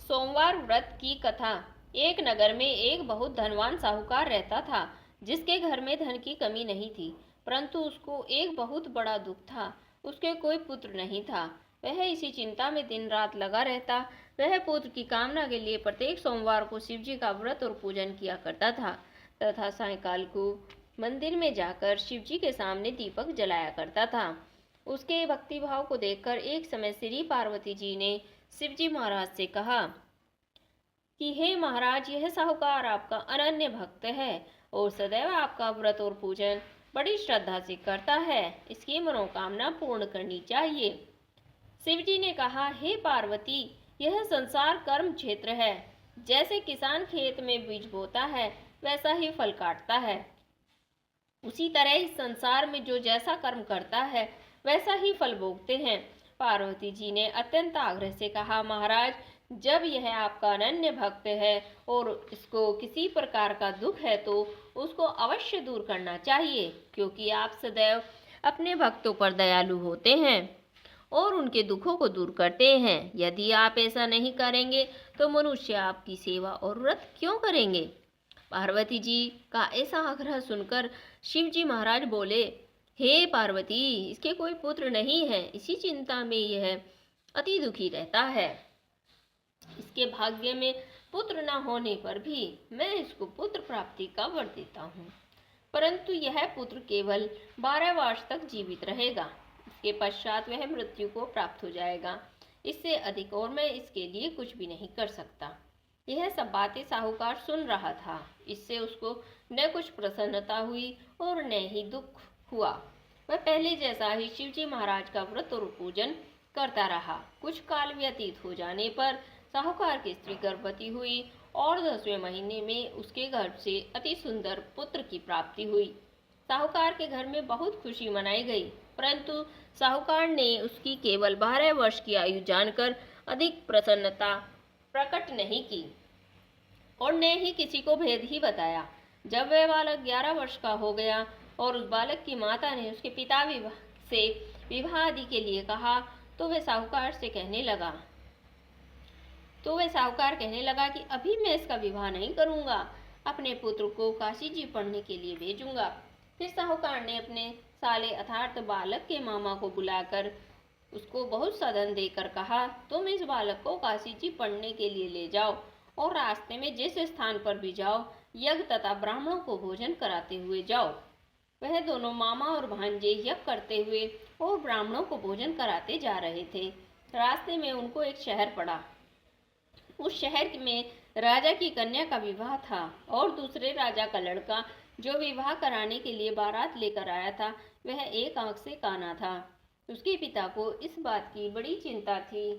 सोमवार व्रत की कथा। एक नगर में एक बहुत धनवान साहूकार रहता था, जिसके घर में धन की कमी नहीं थी, परंतु उसको एक बहुत बड़ा दुख था। उसके कोई पुत्र नहीं था। वह इसी चिंता में दिन रात लगा रहता। वह पुत्र की कामना के लिए प्रत्येक सोमवार को शिव जी का व्रत और पूजन किया करता था तथा सायंकाल को मंदिर में जाकर शिव जी के सामने दीपक जलाया करता था। उसके भक्ति भाव को देखकर एक समय श्री पार्वती जी ने शिव जी महाराज से कहा कि हे महाराज, यह साहूकार आपका अनन्य भक्त है और सदैव आपका व्रत और पूजन बड़ी श्रद्धा से करता है। इसकी मनोकामना पूर्ण करनी चाहिए। शिव जी ने कहा, हे पार्वती, यह संसार कर्म क्षेत्र है। जैसे किसान खेत में बीज बोता है, वैसा ही फल काटता है। उसी तरह इस संसार में जो जैसा कर्म करता है, वैसा ही फल भोगते हैं। पार्वती जी ने अत्यंत आग्रह से कहा, महाराज, जब यह आपका अनन्य भक्त है और इसको किसी प्रकार का दुख है तो उसको अवश्य दूर करना चाहिए, क्योंकि आप सदैव अपने भक्तों पर दयालु होते हैं और उनके दुखों को दूर करते हैं। यदि आप ऐसा नहीं करेंगे तो मनुष्य आपकी सेवा और व्रत क्यों करेंगे? पार्वती जी का ऐसा आग्रह सुनकर शिव जी महाराज बोले, हे पार्वती, इसके कोई पुत्र नहीं है। इसी चिंता में यह अति दुखी रहता है। इसके भाग्य में पुत्र न होने पर भी मैं इसको पुत्र प्राप्ति का वर देता हूँ, परंतु यह पुत्र केवल 12 वर्ष तक जीवित रहेगा। इसके पश्चात वह मृत्यु को प्राप्त हो जाएगा। इससे अधिक और मैं इसके लिए कुछ भी नहीं कर सकता। यह सब बातें साहूकार सुन रहा था। इससे उसको न कुछ प्रसन्नता हुई और न ही दुख हुआ। वह पहले जैसा ही शिवजी महाराज का व्रत और पूजन करता रहा। कुछ काल व्यतीत हो जाने पर साहूकार की स्त्री गर्भवती हुई और 10वें महीने में उसके गर्भ से अति सुंदर पुत्र की प्राप्ति हुई। साहूकार के घर में बहुत खुशी मनाई गई, परंतु साहूकार ने उसकी केवल 12 वर्ष की आयु जानकर अधिक प्रसन्नता प्रकट नहीं की और न ही किसी को भेद ही बताया। जब वह बालक 11 वर्ष का हो गया और उस बालक की माता ने उसके पिता से विवाह आदि के लिए कहा, तो वह साहूकार कहने लगा कि अभी मैं इसका विवाह नहीं करूंगा, अपने पुत्र को काशी जी पढ़ने के लिए भेजूंगा। फिर साहूकार ने अपने साले अर्थात बालक के मामा को बुलाकर उसको बहुत सा धन देकर कहा, तुम इस बालक को काशी जी पढ़ने के लिए ले जाओ और रास्ते में जिस स्थान पर भी जाओ, यज्ञ तथा ब्राह्मणों को भोजन कराते हुए जाओ। वह दोनों मामा और भांजे यज्ञ करते हुए और ब्राह्मणों को भोजन कराते जा रहे थे। रास्ते में उनको एक शहर पड़ा। उस शहर में राजा की कन्या का विवाह था और दूसरे राजा का लड़का जो विवाह कराने के लिए बारात लेकर आया था, वह एक आंख से काना था। उसके पिता को इस बात की बड़ी चिंता थी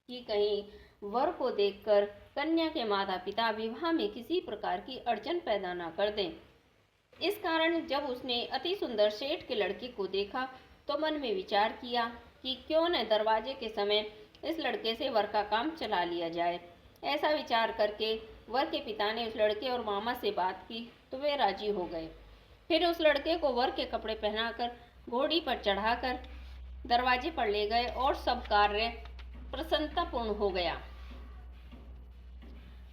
कि कहीं वर को देखकर कन्या के माता पिता विवाह में किसी प्रकार की अड़चन पैदा न कर दें। इस कारण जब उसने अति सुंदर सेठ के लड़के को देखा तो मन में विचार किया कि क्यों न दरवाजे के समय इस लड़के से वर का काम चला लिया जाए। ऐसा विचार करके वर के पिता ने उस लड़के और मामा से बात की तो वे राजी हो गए। फिर उस लड़के को वर के कपड़े पहनाकर घोड़ी पर चढ़ाकर दरवाजे पर ले गए और सब कार्य प्रसन्नतापूर्ण हो गया।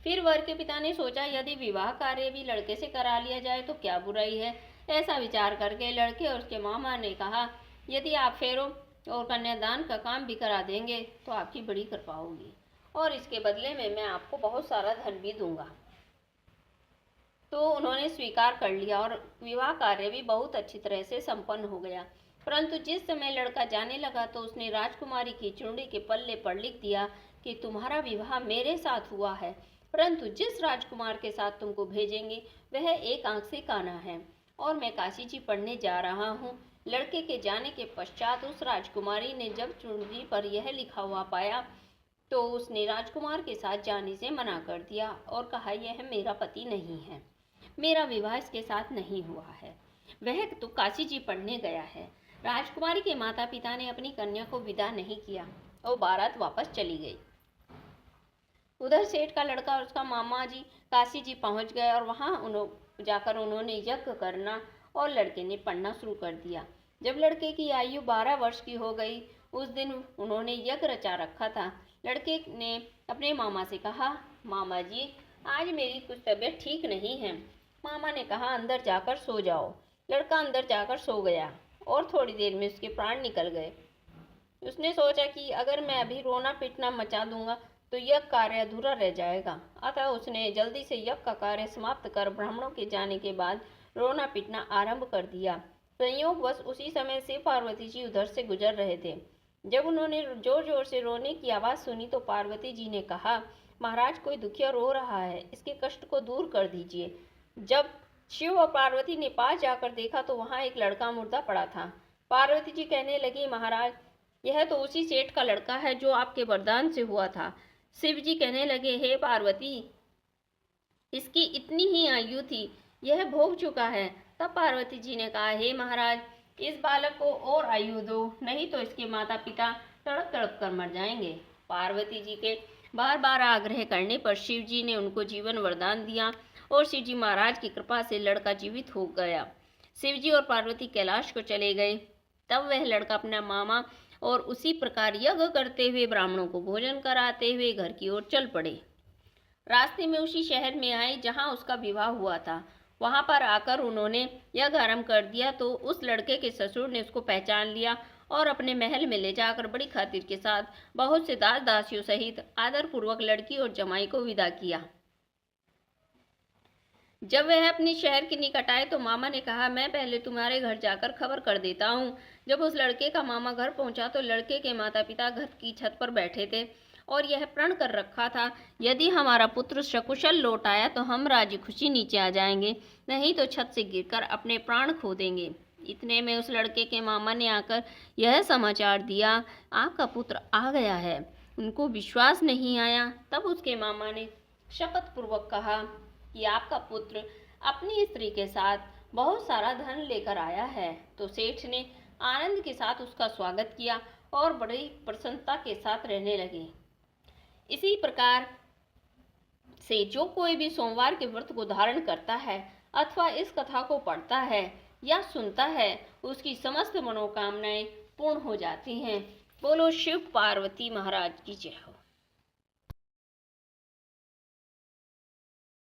फिर वर के पिता ने सोचा, यदि विवाह कार्य भी लड़के से करा लिया जाए तो क्या बुराई है। ऐसा विचार करके लड़के और उसके मामा ने कहा, यदि आप फेरों और कन्यादान का काम भी करा देंगे तो आपकी बड़ी कृपा होगी और इसके बदले में मैं आपको बहुत सारा धन भी दूंगा। तो उन्होंने स्वीकार कर लिया और विवाह कार्य भी बहुत अच्छी तरह से संपन्न हो गया। परंतु जिस समय लड़का जाने लगा तो उसने राजकुमारी की चुंडी के पल्ले पर लिख दिया कि तुम्हारा विवाह मेरे साथ हुआ है, परंतु जिस राजकुमार के साथ तुमको भेजेंगे वह एक आंख से काना है और मैं काशी जी पढ़ने जा रहा हूँ। लड़के के जाने के पश्चात उस राजकुमारी ने जब चुंडी पर यह लिखा हुआ पाया तो उसने राजकुमार के साथ जाने से मना कर दिया और कहा, यह मेरा पति नहीं है, मेरा विवाह इसके साथ नहीं हुआ है, वह तो काशी जी पढ़ने गया है। राजकुमारी के माता पिता ने अपनी कन्या को विदा नहीं किया और बारात वापस चली गई। उधर सेठ का लड़का और उसका मामा जी काशी जी पहुंच गए और वहां जाकर उन्होंने यज्ञ करना और लड़के ने पढ़ना शुरू कर दिया। जब लड़के की आयु 12 वर्ष की हो गई, उस दिन उन्होंने यज्ञ रचा रखा था। लड़के ने अपने मामा से कहा, मामा जी, आज मेरी कुछ तबीयत ठीक नहीं है। मामा ने कहा, अंदर जाकर सो जाओ। लड़का अंदर जाकर सो गया और थोड़ी देर में उसके प्राण निकल गए। उसने सोचा कि अगर मैं अभी रोना पीटना मचा दूंगा तो यज्ञ कार्य अधूरा रह जाएगा। अतः उसने जल्दी से यज्ञ का कार्य समाप्त कर ब्राह्मणों के जाने के बाद रोना पीटना आरंभ कर दिया। संयोगवश उसी समय शिव पार्वती जी उधर से गुजर रहे थे। जब उन्होंने जोर जोर से रोने की आवाज़ सुनी तो पार्वती जी ने कहा, महाराज, कोई दुखिया रो रहा है, इसके कष्ट को दूर कर दीजिए। जब शिव और पार्वती ने पास जाकर देखा तो वहाँ एक लड़का मुर्दा पड़ा था। पार्वती जी कहने लगी, महाराज, यह तो उसी सेठ का लड़का है जो आपके वरदान से हुआ था। शिव जी कहने लगे, हे पार्वती, इसकी इतनी ही आयु थी, यह भोग चुका है। तब पार्वती जी ने कहा, हे महाराज, इस बालक को और आयु दो, नहीं तो इसके माता पिता तड़प तड़प कर मर जाएंगे। पार्वती जी के बार बार आग्रह करने पर शिव जी ने उनको जीवन वरदान दिया और शिव जी महाराज की कृपा से लड़का जीवित हो गया। शिव जी और पार्वती कैलाश को चले गए। तब वह लड़का अपना मामा और उसी प्रकार यज्ञ करते हुए ब्राह्मणों को भोजन कराते हुए घर की ओर चल पड़े। रास्ते में उसी शहर में आए जहां उसका विवाह हुआ था। वहां पर आकर उन्होंने यज्ञ आरंभ कर दिया तो उस लड़के के ससुर ने उसको पहचान लिया और अपने महल में ले जाकर बड़ी खातिर के साथ बहुत से दास दासियों सहित आदरपूर्वक लड़की और जमाई को विदा किया। जब वह अपने शहर के निकट आए तो मामा ने कहा, मैं पहले तुम्हारे घर जाकर खबर कर देता हूँ। जब उस लड़के का मामा घर पहुंचा तो लड़के के माता पिता घर की छत पर बैठे थे और यह प्रण कर रखा था, यदि हमारा पुत्र सकुशल लौट आया तो हम राजी खुशी नीचे आ जाएंगे, नहीं तो छत से गिरकर अपने प्राण खो देंगे। इतने में उस लड़के के मामा ने आकर यह समाचार दिया, आपका पुत्र आ गया है। उनको विश्वास नहीं आया। तब उसके मामा ने शपथ पूर्वक कहा कि आपका पुत्र अपनी स्त्री के साथ बहुत सारा धन लेकर आया है। तो सेठ ने आनंद के साथ उसका स्वागत किया और बड़ी प्रसन्नता के साथ रहने लगे। इसी प्रकार से जो कोई भी सोमवार के व्रत को धारण करता है अथवा इस कथा को पढ़ता है या सुनता है, उसकी समस्त मनोकामनाएं पूर्ण हो जाती हैं। बोलो शिव पार्वती महाराज की जय हो।